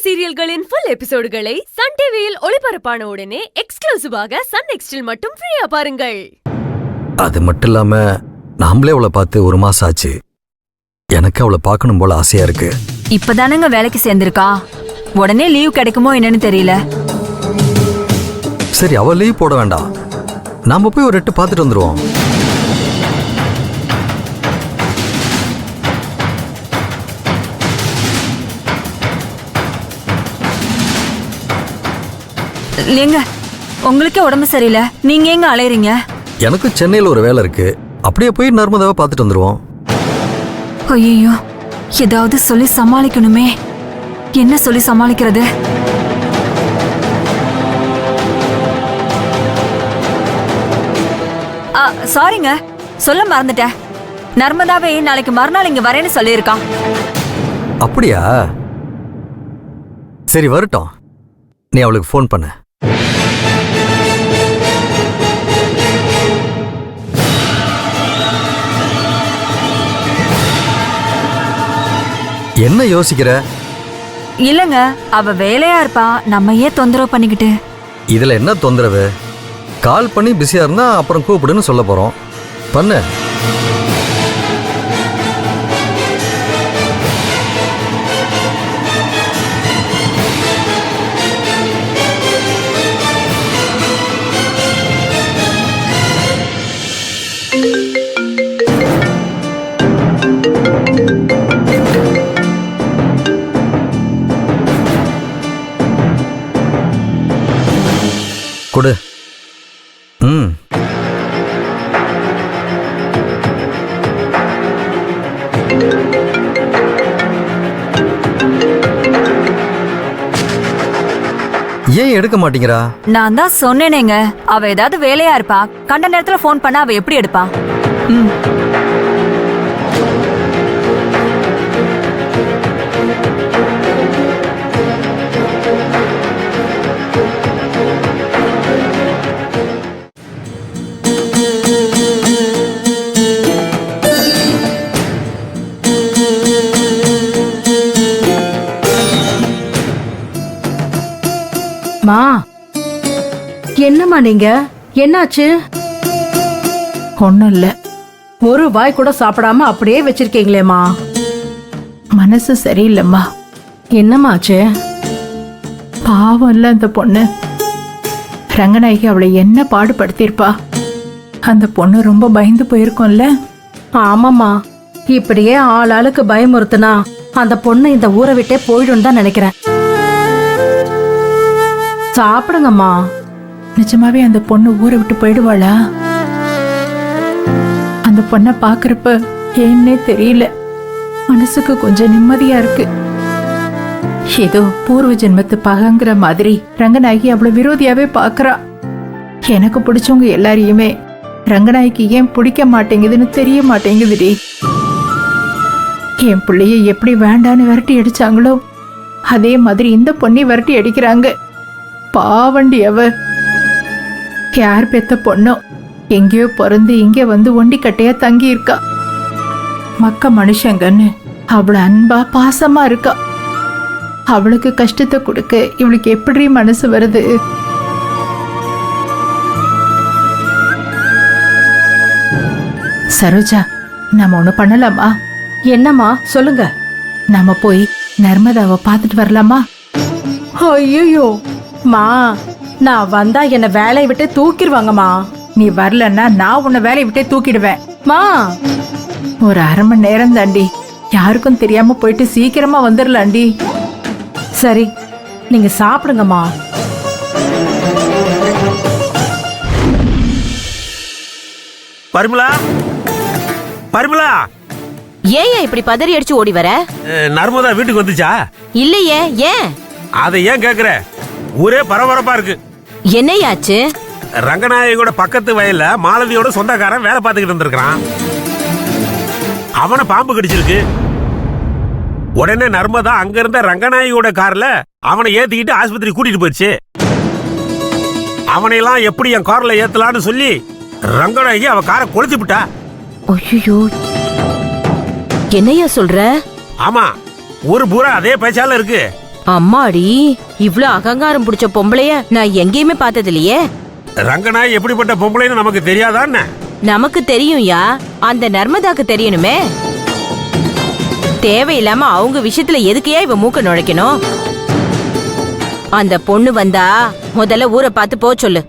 சீரியல்களின் full எபிசோடுகளை Sun டிவியில் ஒளிபரப்பான உடனே எக்ஸ்க்ளூசிவாக சன் நெக்ஸ்டில் மட்டும் ஃப்ரீயா பாருங்கள். அது மட்டும் இல்லாம நாமளே அவளை பார்த்து 1 மாசம் ஆச்சு. எனக்கு அவளை பார்க்கணும் போல ஆசையா இருக்கு. இப்பதானங்க வேலைக்கு சேர்ந்திருக்கா, உடனே லீவ் கிடைக்குமோ என்னன்னு தெரியல. சரி, அவ லீவ் போட வேண்டாம், நாம போய் ஒரு 8 பார்த்துட்டு வந்துருவோம். ஏங்க, உங்களுக்கே உடம்பு சரியில்லை, நீங்க எங்க அலையறீங்க? எனக்கு சென்னையில் ஒரு வேலை இருக்கு, அப்படியே போய் நர்மதாவை பார்த்துட்டு வந்துருவோம். ஐயோ, ஏதாவது சொல்லி சமாளிக்கணுமே. என்ன சொல்லி சமாளிக்கிறது? சாரிங்க, சொல்ல மறந்துட்டேன். நர்மதாவே நாளைக்கு மறுநாள் இங்க வரேன்னு சொல்லியிருக்கான். அப்படியா? சரி, வரட்டும். நீ அவளுக்கு ஃபோன் பண்ண. என்ன யோசிக்கிற? இல்லங்க, அவ வேலையா இருப்பா, நம்ம ஏன் தொந்தரவு பண்ணிக்கிட்டு? இதுல என்ன தொந்தரவு? கால் பண்ணி பிஸியா இருந்தா அப்புறம் கூப்பிடுன்னு சொல்ல போறோம். பண்ணு. கொடு. ஏன் எடுக்க மாட்டீங்களா? நான் தான் சொன்னேனேங்க, அவ ஏதாவது வேலையா இருப்பா, கண்ட நேரத்துல போன் பண்ணா அவ எப்படி எடுப்பா? மா, என்னம்மா நீங்க? என்னாச்சு? ஒன்றும் இல்லை. ஒரு வாய் கூட சாப்பிடாம அப்படியே வச்சிருக்கீங்களேம்மா. மனசு சரியில்லைம்மா. என்னம்மா ஆச்சு? பாவம் இல்லை அந்த பொண்ணு. ரங்கநாயகி அவளை என்ன பாடுபடுத்தியிருப்பா. அந்த பொண்ணு ரொம்ப பயந்து போயிருக்கோம்ல. ஆமாம்மா, இப்படியே ஆளாளுக்கு பயமுறுத்துனா அந்த பொண்ணு இந்த ஊரை விட்டே போயிடும் தான் நினைக்கிறேன். சாப்பிடுங்கம்மா. நிஜமாவே அந்த பொண்ணு ஊரை விட்டு போயிடுவாளா? அந்த பொண்ணை பாக்குறப்ப ஏன்னே தெரியல, மனசுக்கு கொஞ்சம் நிம்மதியா இருக்கு. ஏதோ பூர்வ ஜென்மத்து பகங்கிற மாதிரி ரங்கநாயகி அவ்வளவு விரோதியாவே பாக்குறா. எனக்கு பிடிச்சவங்க எல்லாரையுமே ரங்கநாயகி ஏன் பிடிக்க மாட்டேங்குதுன்னு தெரிய மாட்டேங்குதுடி. என் பிள்ளைய எப்படி வேண்டான்னு விரட்டி அடிச்சாங்களோ அதே மாதிரி இந்த பொண்ணை விரட்டி அடிக்கிறாங்க. பாவண்டி அவ. யார் பெத்த பொண்ணோ எங்கேயோ பிறந்து இங்கே வந்து ஒண்டி கட்டையா தங்கி இருக்கா. மக்க மனுஷங்கன்னு அவ்வளவு அன்பா பாசமா இருக்கா. அவளுக்கு கஷ்டத்தை கொடுக்க இவளுக்கு எப்படி மனசு வருது? சரோஜா, நாம ஒண்ணு பண்ணலாமா? என்னம்மா சொல்லுங்க. நாம போய் நர்மதாவை பார்த்துட்டு வரலாமா? ஐயோ மா, நான் வந்தா என்ன வேலையை விட்டு தூக்கிடுவாங்கம்மா. நீ வரலன்னா நான் உன்னை வேலையை விட்டே தூக்கிடுவேன். மா, ஒரு 1/2 மணி நேரம் தாண்டி, யாருக்கும் தெரியாம போயிட்டு சீக்கிரமா வந்துடலாண்டி. சரி, நீங்க சாப்பிடுங்கம்மா. பரிமளா, பரிமளா, ஏன் இப்படி பதறி அடிச்சு ஓடி வர? நர்மதா வீட்டுக்கு வந்துச்சா? இல்லையே, ஏன்? அதை ஏன் கேக்குற? ஊரே பரபரப்பா இருக்கு. என்னையாச்சு? ரங்கநாயகியோட பக்கத்து வயல்ல மாலதியோட சொந்தக்காரன் வேலை பார்த்துக்கிட்டு இருந்திருக்கான். அவனை பாம்பு கடிச்சிருக்கு. உடனே நர்மதா அங்க இருந்த ரங்கநாயகியோட கார்ல அவனை ஏத்திக்கிட்டு ஆஸ்பத்திரி கூட்டிட்டு போயிடுச்சு. அவனையெல்லாம் எப்படி என் கார்ல ஏத்தலான்னு சொல்லி ரங்கநாயகி அவ காரை கொளுத்தி விட்டா. ஐயோ, என்னையா சொல்ற? ஆமா, ஊரு பூரா அதே பேச்சால இருக்கு. அம்மாடி இவ்ளோ அகங்காரம் புடிச்ச பொம்பளைய நான் எங்கேயுமே பார்த்தது இல்லையே. ரங்கநாய் எப்படிப்பட்ட பொம்பளைன்னு நமக்கு தெரியாதான்னு? நமக்கு தெரியும்யா, அந்த நர்மதாக்கு தெரியணுமே. தேவையில்லாம அவங்க விஷயத்துல எதுக்கையா இவ மூக்க நுழைக்கணும்? அந்த பொண்ணு வந்தா முதல்ல ஊரை பார்த்து போ சொல்லு.